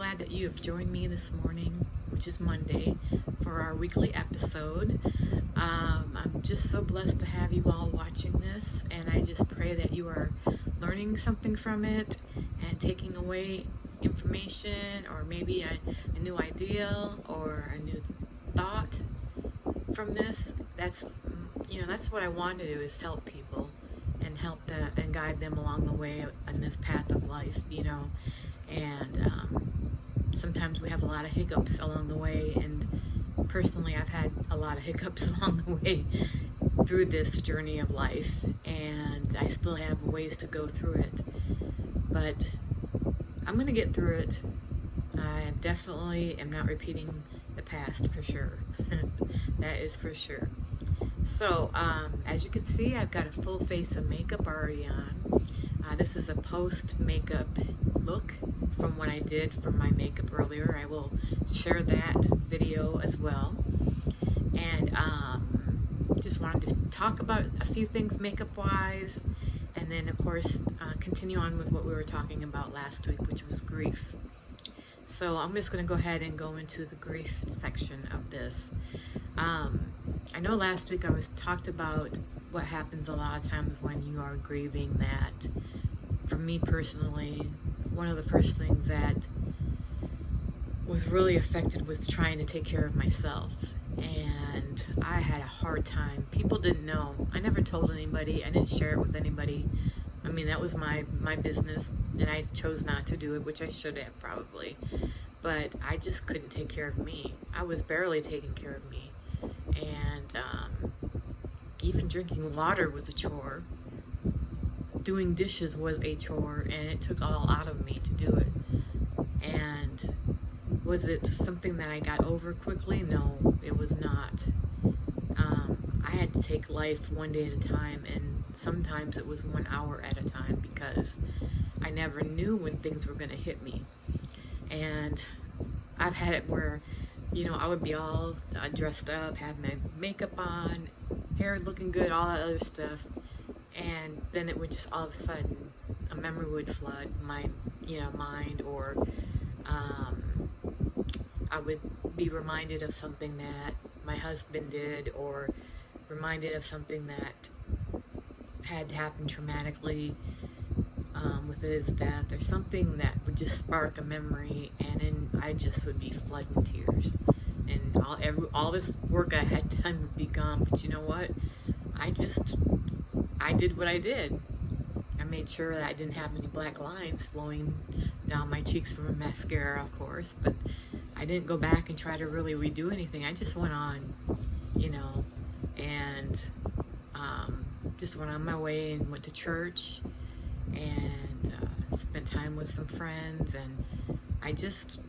glad that you have joined me this morning, which is Monday, for our weekly episode. I'm just so blessed to have you all watching this, and I just pray that you are learning something from it and taking away information or maybe a new idea or a new thought from this. That's what I want to do, is help people and help them and guide them along the way on this path of life, and sometimes we have a lot of hiccups along the way, and personally I've had a lot of hiccups along the way through this journey of life, and I still have ways to go through it, but I'm going to get through it. I definitely am not repeating the past, for sure. That is for sure. So as you can see, I've got a full face of makeup already on. This is a post makeup look from what I did for my makeup earlier. I will share that video as well. And just wanted to talk about a few things makeup wise, and then of course continue on with what we were talking about last week, which was grief. So I'm just going to go ahead and go into the grief section of this. I know last week I talked about what happens a lot of times when you are grieving. That for me personally, one of the first things that was really affected was trying to take care of myself, and I had a hard time. People didn't know. I never told anybody. I didn't share it with anybody. I mean, that was my business, and I chose not to do it, which I should have probably, but I just couldn't take care of me. I was barely taking care of me, and even drinking water was a chore. Doing dishes was a chore, and it took all out of me to do it. And was it something that I got over quickly? No, it was not. I had to take life one day at a time, and sometimes it was 1 hour at a time, because I never knew when things were going to hit me. And I've had it where, I would be all dressed up, have my makeup on, hair looking good, all that other stuff, and then it would just all of a sudden, a memory would flood my, mind, or I would be reminded of something that my husband did, or reminded of something that had happened traumatically with his death, or something that would just spark a memory, and then I just would be flooding tears, and all this work I had done would be gone. But you know what? I did what I did. I made sure that I didn't have any black lines flowing down my cheeks from a mascara, of course, but I didn't go back and try to really redo anything. I just went on, and just went on my way and went to church and spent time with some friends, and I just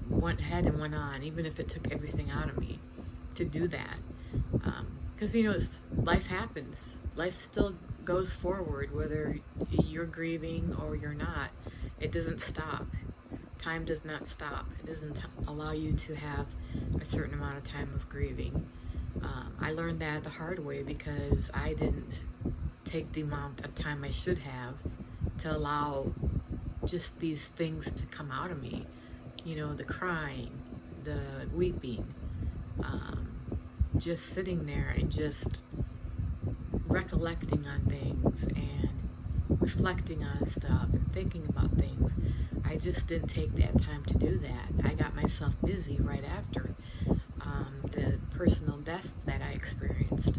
went ahead and went on, even if it took everything out of me to do that, because life happens. Life still goes forward, whether you're grieving or you're not. It doesn't stop. Time does not stop. It doesn't allow you to have a certain amount of time of grieving. I learned that the hard way, because I didn't take the amount of time I should have to allow just these things to come out of me. The crying, the weeping, just sitting there and just recollecting on things and reflecting on stuff and thinking about things. I just didn't take that time to do that. I got myself busy right after the personal death that I experienced,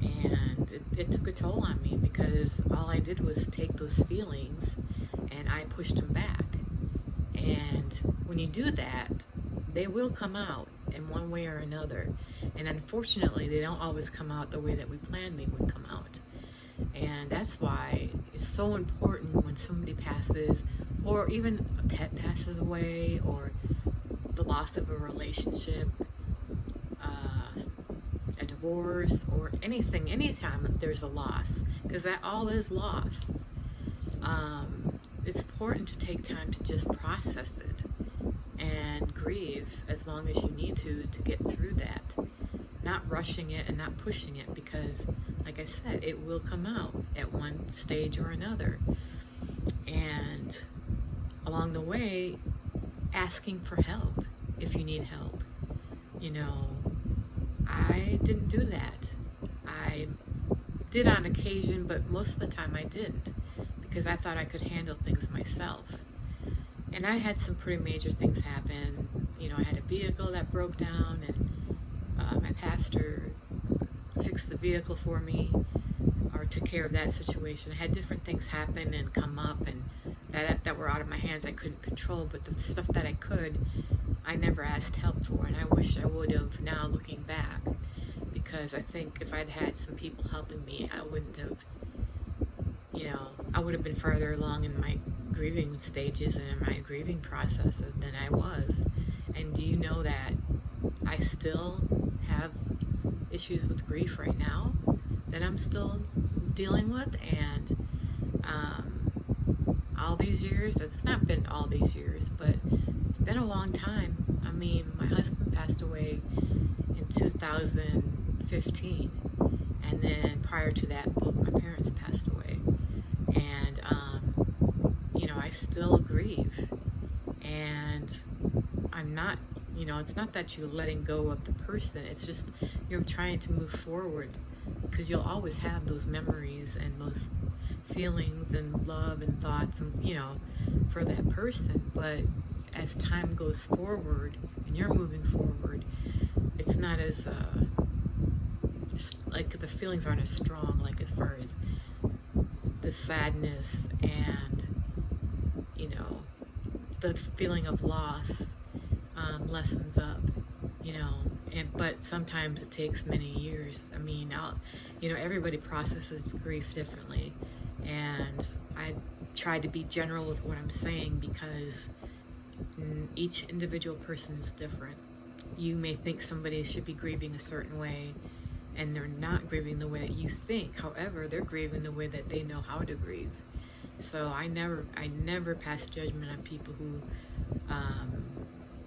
and it took a toll on me, because all I did was take those feelings and I pushed them back. And when you do that, they will come out in one way or another, and unfortunately they don't always come out the way that we planned they would come out. And that's why it's so important when somebody passes, or even a pet passes away, or the loss of a relationship, a divorce, or anything, anytime there's a loss, because that all is loss. It's important to take time to just process it and grieve as long as you need to get through that. Not rushing it and not pushing it, because like I said, it will come out at one stage or another. And along the way, asking for help if you need help. You know, I didn't do that. I did on occasion, but most of the time I didn't, because I thought I could handle things myself. And I had some pretty major things happen. You know, I had a vehicle that broke down, and my pastor fixed the vehicle for me, or took care of that situation. I had different things happen and come up, and that were out of my hands. I couldn't control, but the stuff that I could, I never asked help for, and I wish I would have now, looking back, because I think if I'd had some people helping me, I wouldn't have, you know, I would have been farther along in my grieving stages and in my grieving process than I was. And do you know that I still have issues with grief right now that I'm still dealing with? And all these years, it's not been all these years, but it's been a long time. I mean, my husband passed away in 2015, and then prior to that, both my parents passed away. And you know, I still grieve, and I'm not, you know, it's not that you're letting go of the person, it's just you're trying to move forward, because you'll always have those memories and those feelings and love and thoughts, and you know, for that person. But as time goes forward and you're moving forward, it's not as like the feelings aren't as strong, like as far as the sadness and, you know, the feeling of loss lessens up, you know. And but sometimes it takes many years. I mean, you know, everybody processes grief differently, and I try to be general with what I'm saying, because each individual person is different. You may think somebody should be grieving a certain way, and they're not grieving the way that you think. However, they're grieving the way that they know how to grieve. So I never pass judgment on people who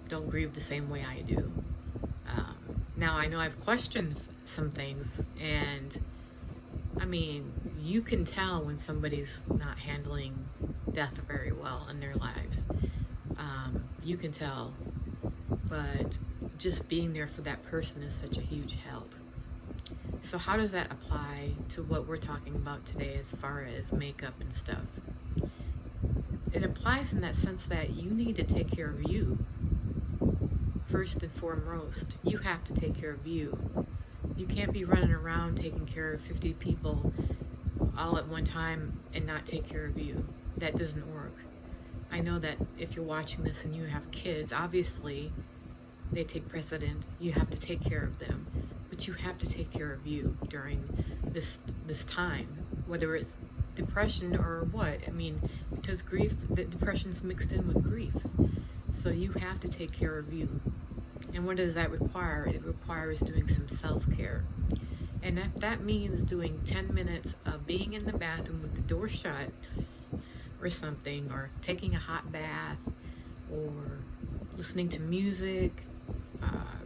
don't grieve the same way I do. Now, I know I've questioned some things, and I mean, you can tell when somebody's not handling death very well in their lives. You can tell, but just being there for that person is such a huge help. So how does that apply to what we're talking about today as far as makeup and stuff? It applies in that sense that you need to take care of you. First and foremost, you have to take care of you. You can't be running around taking care of 50 people all at one time and not take care of you. That doesn't work. I know that if you're watching this and you have kids, obviously they take precedent. You have to take care of them, but you have to take care of you during this time, whether it's depression or what. I mean, because depression's mixed in with grief. So you have to take care of you. And what does that require? It requires doing some self-care. And if that means doing 10 minutes of being in the bathroom with the door shut or something, or taking a hot bath, or listening to music,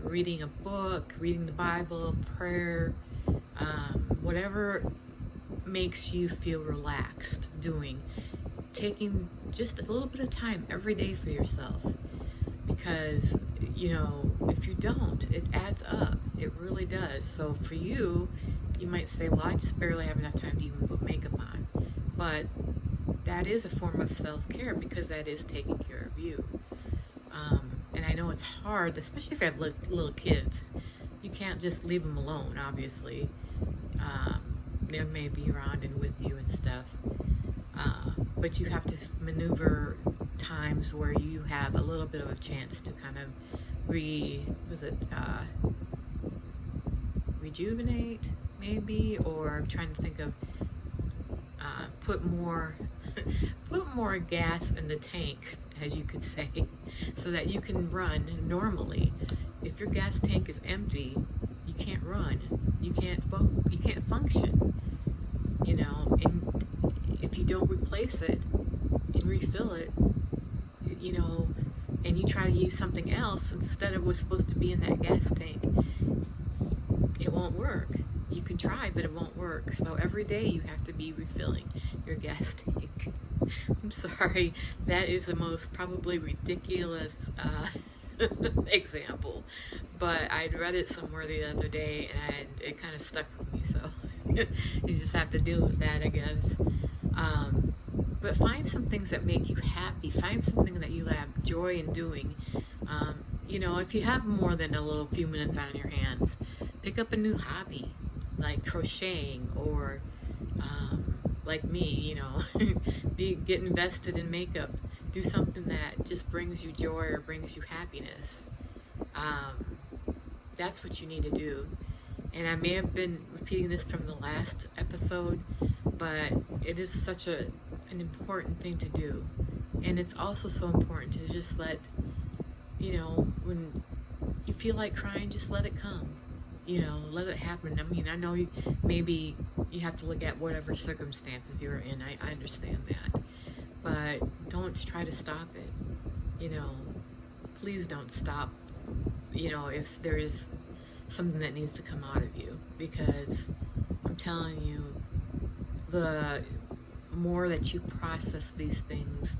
reading a book, reading the Bible, prayer, whatever makes you feel relaxed doing, taking just a little bit of time every day for yourself. Because, you know, if you don't, it adds up. It really does. So for you, you might say, well, I just barely have enough time to even put makeup on. But that is a form of self-care, because that is taking care of you. And I know it's hard, especially if you have little kids. You can't just leave them alone, obviously. They may be around and with you and stuff. But you have to maneuver times where you have a little bit of a chance to kind of rejuvenate, maybe, or I'm trying to think of put more gas in the tank, as you could say, so that you can run normally. If your gas tank is empty, you can't run, you can't function, you know. And if you don't replace it and refill it, you know, and you try to use something else instead of what's supposed to be in that gas tank, it won't work. you can try, but it won't work. So every day you have to be refilling your gas tank. I'm sorry, that is the most probably ridiculous example, but I'd read it somewhere the other day and it kind of stuck with me, so you just have to deal with that, I guess. But find some things that make you happy. Find something that you have joy in doing. If you have more than a little few minutes on your hands, pick up a new hobby, like crocheting, or like me, get invested in makeup. Do something that just brings you joy or brings you happiness. That's what you need to do. And I may have been repeating this from the last episode, but it is such an important thing to do. And it's also so important to just let, when you feel like crying, just let it come. Let it happen. I mean, I know maybe you have to look at whatever circumstances you're in. I understand that. But don't try to stop it. Please don't stop, if there is something that needs to come out of you. Because I'm telling you, the more that you process these things,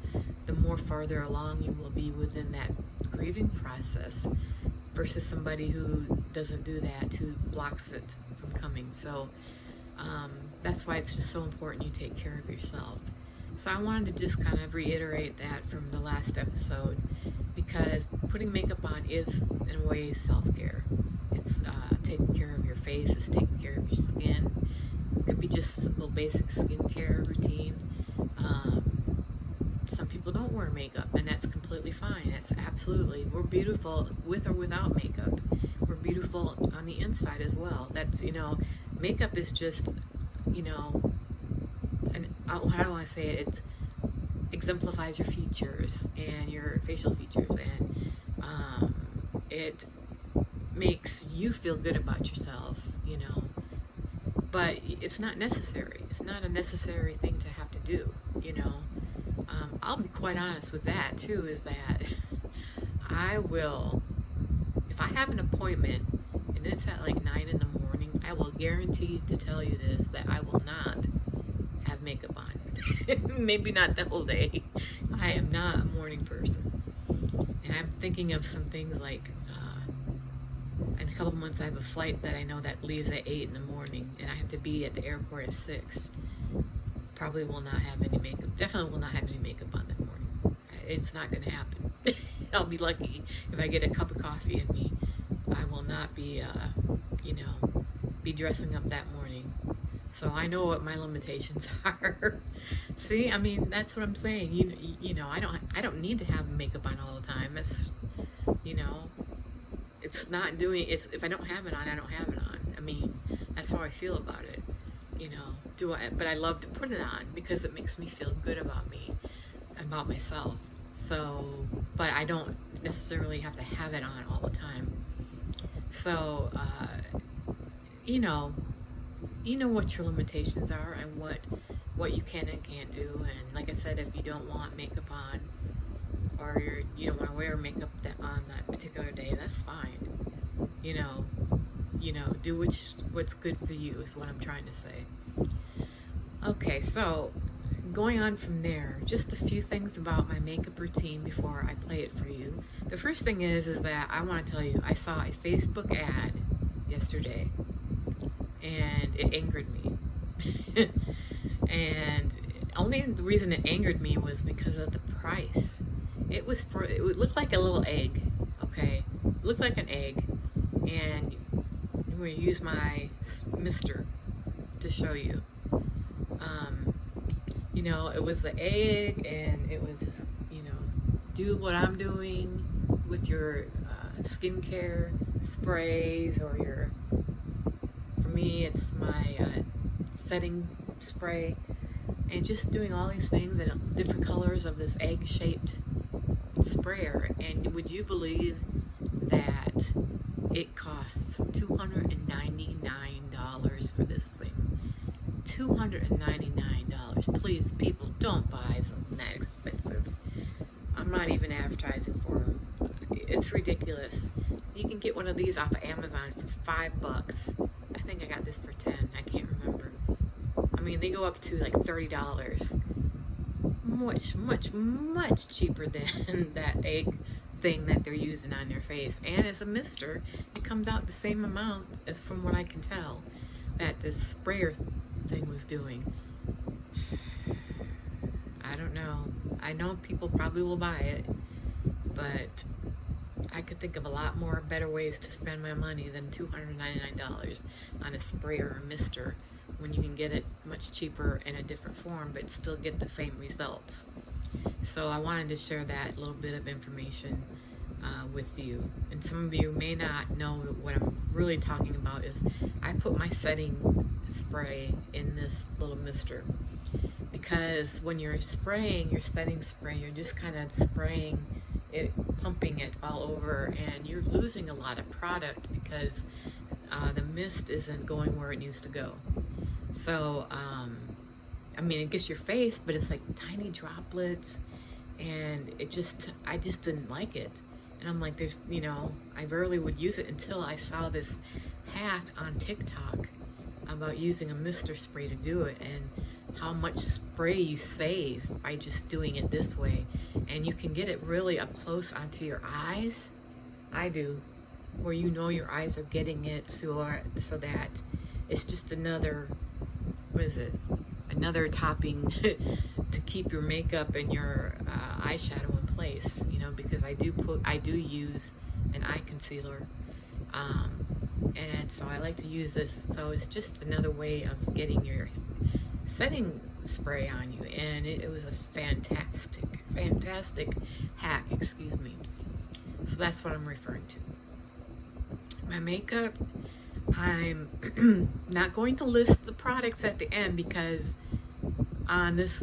the more farther along you will be within that grieving process, versus somebody who doesn't do that, who blocks it from coming. So that's why it's just so important you take care of yourself. So I wanted to just kind of reiterate that from the last episode, because putting makeup on is, in a way, self-care. It's taking care of your face, it's taking care of your skin. It could be just simple basic skincare routine. Some people don't wear makeup, and that's completely fine. That's absolutely, we're beautiful with or without makeup. We're beautiful on the inside as well. That's, makeup is just, and how do I want to say it? It exemplifies your features and your facial features, and it makes you feel good about yourself, but it's not necessary. It's not a necessary thing to have to do, I'll be quite honest with that too, is that I will, if I have an appointment and it's at like 9 in the morning, I will guarantee to tell you this, that I will not have makeup on. Maybe not the whole day. I am not a morning person. And I'm thinking of some things like, in a couple of months I have a flight that I know that leaves at 8 in the morning, and I have to be at the airport at 6. Probably will not have any makeup. Definitely will not have any makeup on that morning. It's not going to happen. I'll be lucky if I get a cup of coffee in me. I will not be, be dressing up that morning. So I know what my limitations are. See, I mean, that's what I'm saying. I don't need to have makeup on all the time. It's, it's not doing. It's, if I don't have it on, I don't have it on. I mean, that's how I feel about it. But I love to put it on because it makes me feel good about me, about myself. So, but I don't necessarily have to have it on all the time. So, you know what your limitations are and what you can and can't do. And like I said, if you don't want makeup on, or you don't want to wear makeup on that particular day, that's fine. Do what's good for you is what I'm trying to say. Okay, so going on from there, just a few things about my makeup routine before I play it for you. The first thing is that I want to tell you, I saw a Facebook ad yesterday, and it angered me. And only the reason it angered me was because of the price. It looked like a little egg, okay? It looked like an egg, and I'm going to use my mister to show you. It was the egg, and it was just, do what I'm doing with your skincare sprays, or for me, it's my setting spray, and just doing all these things in different colors of this egg-shaped sprayer. And would you believe that it costs $299 for this thing? $299. Please, people, don't buy something that expensive. I'm not even advertising for them. It's ridiculous. You can get one of these off of Amazon for $5. think I got this for 10. I can't remember. I mean, they go up to like $30. Much cheaper than that egg thing that they're using on their face. And as a mister, it comes out the same amount as, from what I can tell, that this sprayer thing was doing. I don't know. I know people probably will buy it, but I could think of a lot more better ways to spend my money than $299 on a sprayer or mister, when you can get it much cheaper in a different form but still get the same results. So I wanted to share that little bit of information with you. And some of you may not know what I'm really talking about is I put my setting spray in this little mister, because when you're spraying your setting spray, you're just kind of spraying it, pumping it all over, and you're losing a lot of product because the mist isn't going where it needs to go. So I mean, it gets your face, but it's like tiny droplets, and I just didn't like it. And I'm like, there's, you know, I rarely would use it until I saw this hack on TikTok about using a mister spray to do it, and how much spray you save by just doing it this way. And you can get it really up close onto your eyes. I do, where you know your eyes are getting it, so that it's just another, what is it? Another topping to keep your makeup and your eyeshadow in place, you know, because I do use an eye concealer, and so I like to use this. So it's just another way of getting your setting spray on you, and it was a fantastic hack, excuse me. So that's what I'm referring to. My makeup, I'm not going to list the products at the end, because on this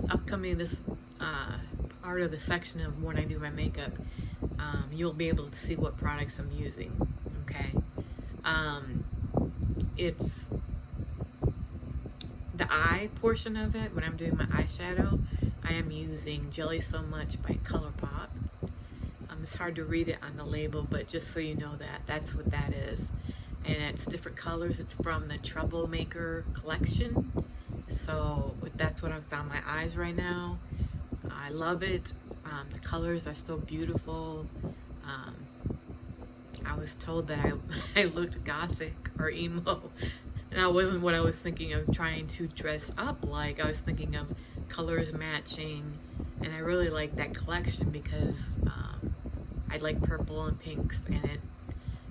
part of the section of when I do my makeup, you'll be able to see what products I'm using. Okay, it's the eye portion of it. When I'm doing my eyeshadow, I am using Jelly So Much by ColourPop. It's hard to read it on the label, but just so you know, that's what that is. And it's different colors. It's from the Troublemaker collection. So that's what I'm on my eyes right now. I love it. The colors are so beautiful. I was told that I looked gothic or emo, and that wasn't what I was thinking of trying to dress up like. I was thinking of colors matching, and I really like that collection because I like purple and pinks, and it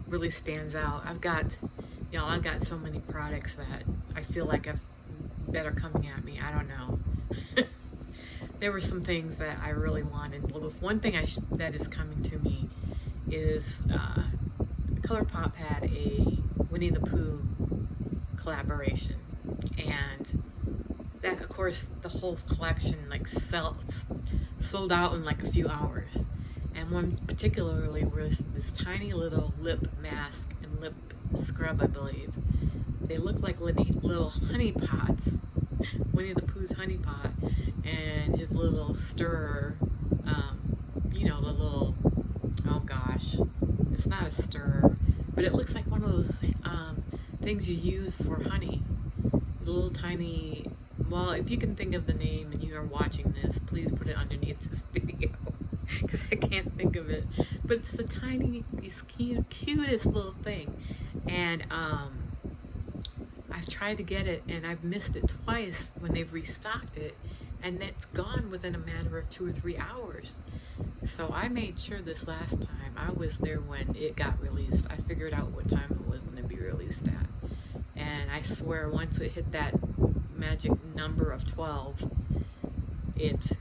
really stands out. I've got so many products that I feel like that are coming at me. I don't know. There were some things that I really wanted. Well, one thing that is coming to me is ColourPop had a Winnie the Pooh collaboration, and that, of course, the whole collection like sold out in like a few hours. And one particularly was this tiny little lip mask and lip scrub, I believe. They look like little honey pots, Winnie the Pooh's honey pot, and his little stirrer, you know, the little, oh gosh, it's not a stirrer, but it looks like one of those things you use for honey. The little tiny, well, if you can think of the name and you are watching this, please put it underneath this video, because I can't think of it. But it's the cutest little thing. And I've tried to get it, and I've missed it twice when they've restocked it, and it's gone within a matter of 2 or 3 hours. So I made sure this last time I was there when it got released. I figured out what time it was going to be released at, and I swear once it hit that magic number of 12, it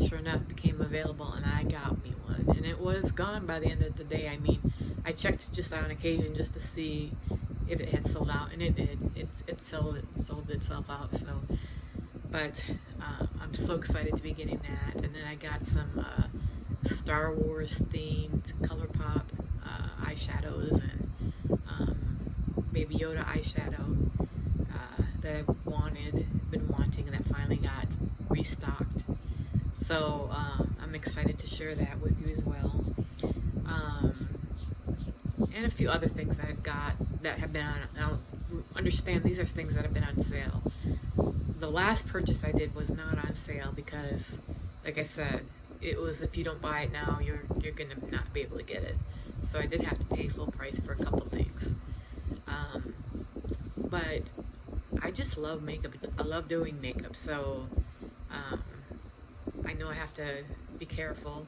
sure enough became available, and I got me one, and it was gone by the end of the day. I mean, I checked just on occasion just to see if it had sold out, and it did. It sold itself out. So, but I'm so excited to be getting that. And then I got some Star Wars themed ColourPop eyeshadows, and Baby Yoda eyeshadow that I've been wanting, and that finally got restocked. So I'm excited to share that with you as well. And a few other things that I've got that have been understand these are things that have been on sale. The last purchase I did was not on sale because, like I said, it was if you don't buy it now, you're gonna not be able to get it. So I did have to pay full price for a couple things. But I just love makeup. I love doing makeup. So um, I know I have to be careful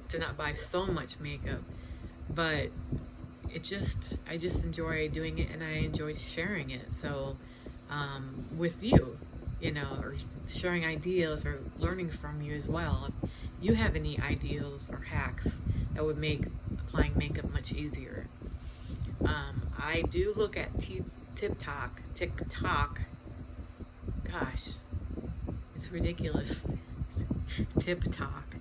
to not buy so much makeup, but I just enjoy doing it, and I enjoy sharing it. So with you, or sharing ideas or learning from you as well. If you have any ideas or hacks that would make applying makeup much easier. I do look at TikTok. Gosh, it's ridiculous. TikTok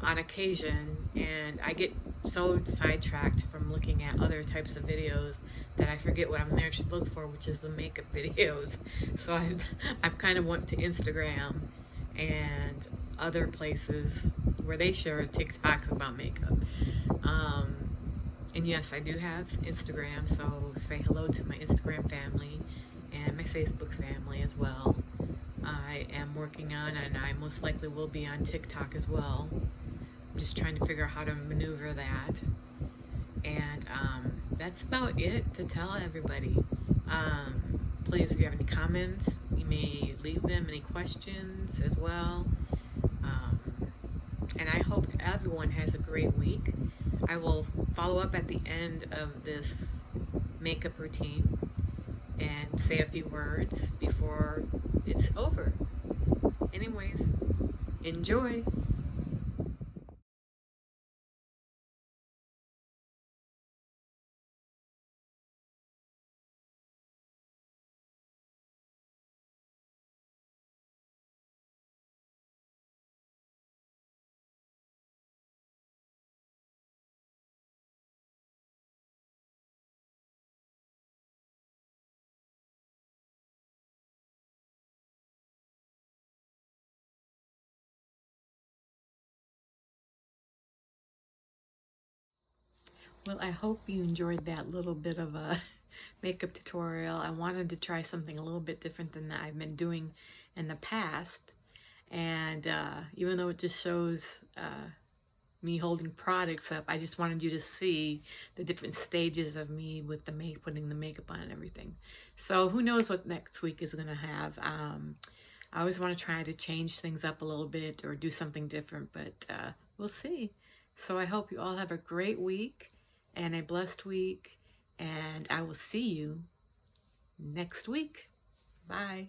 on occasion, and I get so sidetracked from looking at other types of videos that I forget what I'm there to look for, which is the makeup videos. So I've kind of went to Instagram and other places where they share TikToks about makeup. And yes, I do have Instagram, so say hello to my Instagram family and my Facebook family as well. I am working on, and I most likely will be on TikTok as well. I'm just trying to figure out how to maneuver that. And that's about it to tell everybody. Please, if you have any comments, you may leave them, any questions as well. And I hope everyone has a great week. I will follow up at the end of this makeup routine and say a few words before it's over. Anyways, enjoy. Well, I hope you enjoyed that little bit of a makeup tutorial. I wanted to try something a little bit different than that I've been doing in the past. And even though it just shows me holding products up, I just wanted you to see the different stages of me with the putting the makeup on and everything. So who knows what next week is going to have. I always want to try to change things up a little bit or do something different, but we'll see. So I hope you all have a great week and a blessed week, and I will see you next week. Bye.